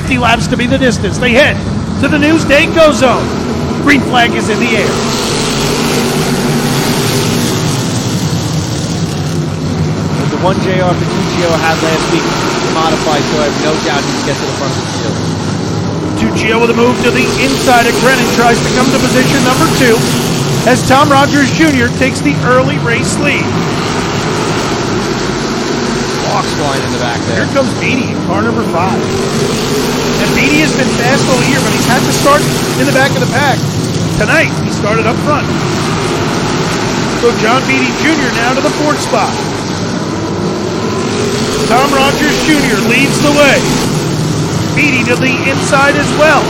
50 laps to be the distance. They head to the Newsday Go Zone. Green flag is in the air. The one JR Petruccio had last week modified, so I have no doubt he'll get to the front of the field. Petruccio with a move to the inside of Grennan tries to come to position number 2 as Tom Rogers Jr. takes the early race lead. Walks flying in the back there. Here comes Beatty in car number 5. And Beatty has been fast all year, but he's had to start in the back of the pack. Tonight, he started up front. So John Beatty Jr. now to the 4th spot. Tom Rogers Jr. leads the way. Beatty to the inside as well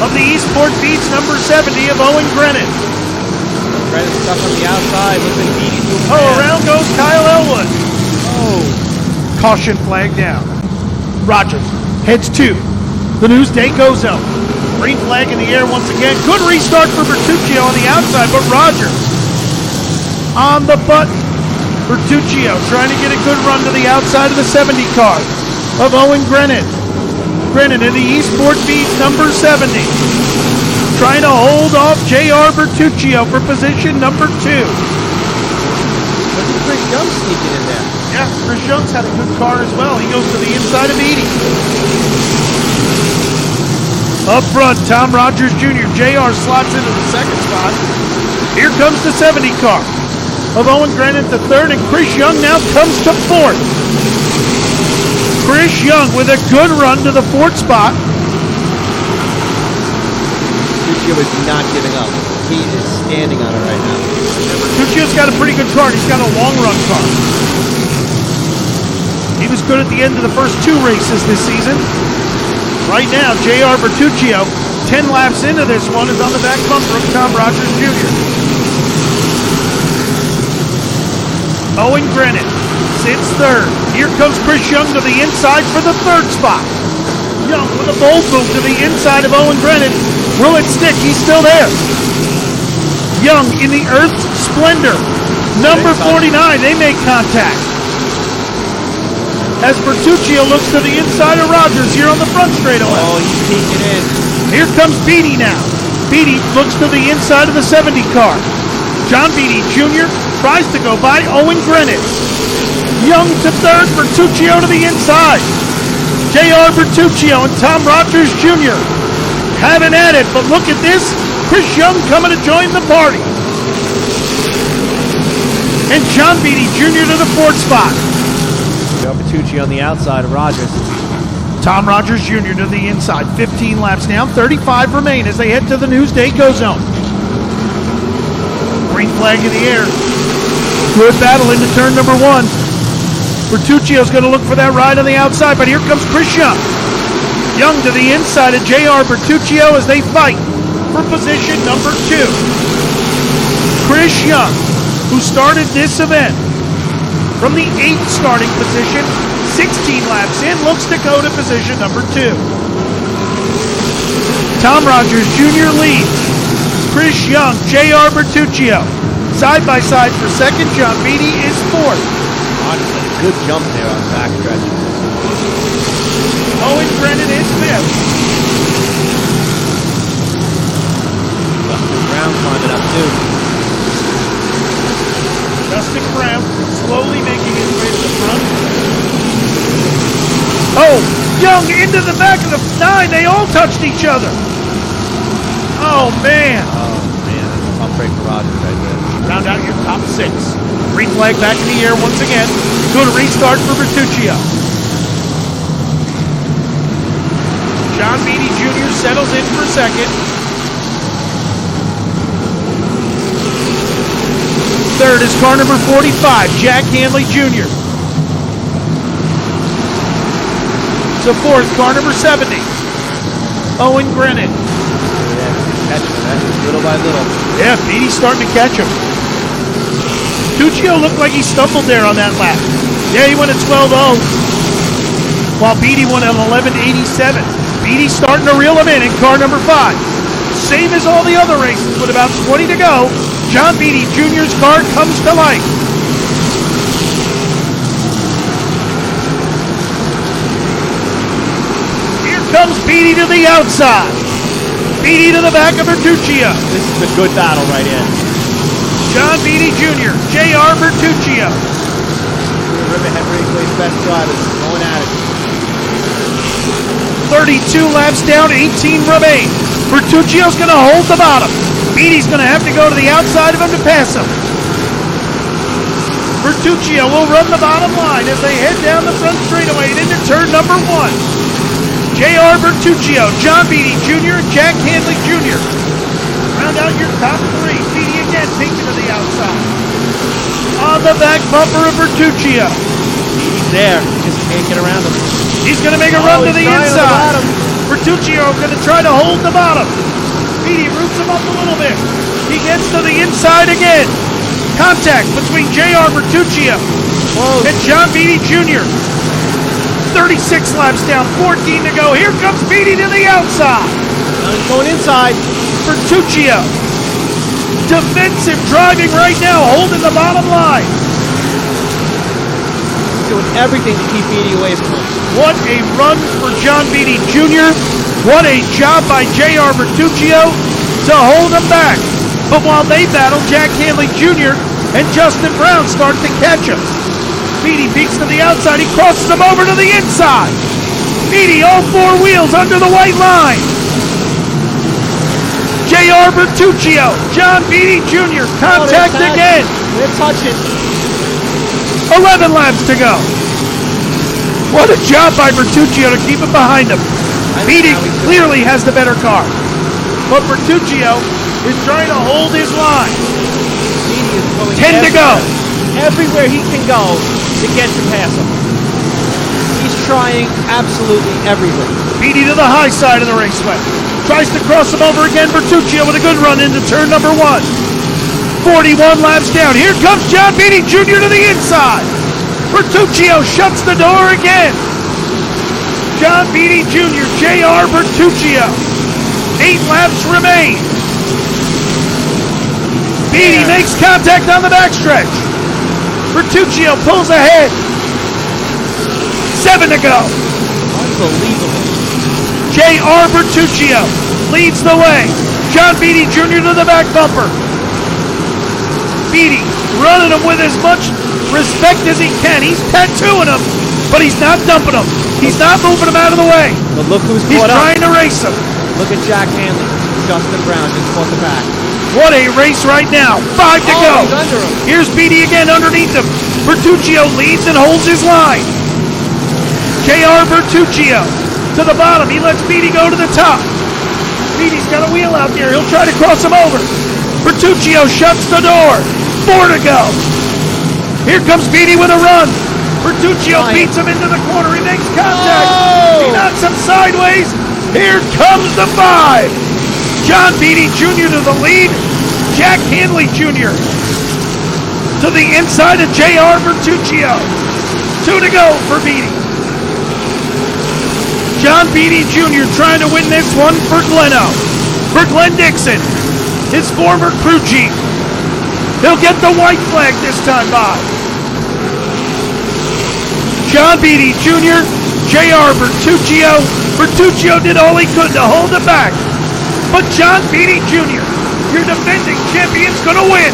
of the Eastport Beats number 70 of Owen Grennan. Brennan's stuck on the outside. Looks like Beatty's moving around goes Kyle Elwood. Caution flag down. Rogers heads to the Newsday Go Zone. Green flag in the air once again. Good restart for Bertuccio on the outside, but Rogers on the button. Bertuccio trying to get a good run to the outside of the 70 car of Owen Grennan. Grennan in the Eastport Beats number 70. Trying to hold off J.R. Bertuccio for position number 2. Look at Chris Young sneaking in there. Yeah, Chris Young's had a good car as well. He goes to the inside of Beatty. Up front, Tom Rogers Jr. JR slots into the 2nd spot. Here comes the 70 car of Owen Grennan to 3rd, and Chris Young now comes to 4th. Chris Young with a good run to the 4th spot. Bertuccio is not giving up. He is standing on it right now. Bertuccio's got a pretty good car. He's got a long run car. He was good at the end of the first 2 races this season. Right now, J.R. Bertuccio, 10 laps into this one, is on the back bumper of Tom Rogers Jr. Owen Grennan sits 3rd. Here comes Chris Young to the inside for the 3rd spot. Young with a bold move to the inside of Owen Grennan. Will it stick? He's still there. Young in the Earth Splendor. Number 49, they make contact. As Bertuccio looks to the inside of Rogers here on the front straightaway. Oh, he's peeking in. Here comes Beatty now. Beatty looks to the inside of the 70 car. John Beatty Jr. tries to go by Owen Grennan. Young to 3rd, Bertuccio to the inside. J.R. Bertuccio and Tom Rogers Jr. having at it, but look at this. Chris Young coming to join the party. And John Beatty Jr. to the 4th spot. Bertuccio on the outside of Rogers. Tom Rogers Jr. to the inside. 15 laps down, 35 remain as they head to the Newsday Go Zone. Green flag in the air. Good battle into turn number 1. Bertuccio's going to look for that ride on the outside, but here comes Chris Young. Young to the inside of J.R. Bertuccio as they fight for position number 2. Chris Young, who started this event from the 8th starting position, 16 laps in, looks to go to position number 2. Tom Rogers Jr. leads. Chris Young, J.R. Bertuccio. Side by side for 2nd, John Beatty is 4th. Rogers had a good jump there on the backstretch. Owen Grennan is 5th. Dustin Brown climbing up too. Dustin Brown slowly making his way to the front. Oh, Young into the back of the 9. They all touched each other. Oh, man. Oh, man. That's a tough break for Rogers right there. Round out your top 6. Green flag back in the air once again. Good restart for Bertuccio. John Beatty Jr. settles in for 2nd. 3rd is car number 45, Jack Hanley Jr. So 4th, car number 70, Owen Grennan. Catching him, little by little. Yeah, Beatty's starting to catch him. Bertuccio looked like he stumbled there on that lap. Yeah, he went at 12.0, while Beatty went at 11.87. Beatty starting to reel him in car number 5. Same as all the other races with about 20 to go. John Beatty Jr.'s car comes to life. Here comes Beatty to the outside. Beatty to the back of Bertuccio. This is a good battle right here. John Beatty Jr., J.R. Bertuccio. Riverhead Raceway's best drivers going at it. 32 laps down, 18 remain. Bertuccio's going to hold the bottom. Beatty's going to have to go to the outside of him to pass him. Bertuccio will run the bottom line as they head down the front straightaway and into turn number 1. J.R. Bertuccio, John Beatty Jr., and Jack Hanley Jr. Round out your top 3. Beatty again taking to the outside. On the back bumper of Bertuccio. He's there. He just can't get around him. He's going to make a run to the inside. Bertuccio going to try to hold the bottom. Beatty roots him up a little bit. He gets to the inside again. Contact between J.R. Bertuccio and John Beatty Jr. 36 laps down, 14 to go. Here comes Beatty to the outside. He's going inside. Bertuccio. Defensive driving right now, holding the bottom line. He's doing everything to keep Beatty away from him. What a run for John Beatty Jr. What a job by J.R. Bertuccio to hold him back. But while they battle, Jack Hanley Jr. and Justin Brown start to catch him. Beatty peeks to the outside. He crosses him over to the inside. Beatty, all 4 wheels under the white line. J.R. Bertuccio, John Beatty Jr. Contact again. They're touching. 11 laps to go. What a job by Bertuccio to keep him behind him. Beatty clearly has the better car. But Bertuccio is trying to hold his line. Beatty is going 10 to go. Everywhere he can go to get to pass him. He's trying absolutely everything. Beatty to the high side of the raceway. Tries to cross him over again. Bertuccio with a good run into turn number 1. 41 laps down. Here comes John Beatty Jr. to the inside. Bertuccio shuts the door again. John Beatty Jr., J.R. Bertuccio. 8 laps remain. Beatty makes contact on the backstretch. Bertuccio pulls ahead. 7 to go. Unbelievable. J.R. Bertuccio leads the way. John Beatty Jr. to the back bumper. Beatty running him with as much respect as he can. He's tattooing him, but he's not dumping him. He's not moving him out of the way. But look who's He's caught up. trying to race him. Look at Jack Hanley. Justin Brown just caught the back. What a race right now. 5 to go. He's under him. Here's Beatty again underneath him. Bertuccio leads and holds his line. J.R. Bertuccio to the bottom. He lets Beatty go to the top. Beatty's got a wheel out there. He'll try to cross him over. Bertuccio shuts the door. 4 to go. Here comes Beatty with a run. Bertuccio beats him into the corner. He makes contact. He knocks him sideways. Here comes the 5. John Beatty Jr. to the lead. Jack Hanley Jr. to the inside of J.R. Bertuccio. 2 to go for Beatty. John Beatty Jr. trying to win this one for Gleno. For Glenn Dixon, his former crew chief. He'll get the white flag this time by. John Beatty Jr., J.R. Bertuccio. Bertuccio did all he could to hold it back. But John Beatty Jr., your defending champion's going to win.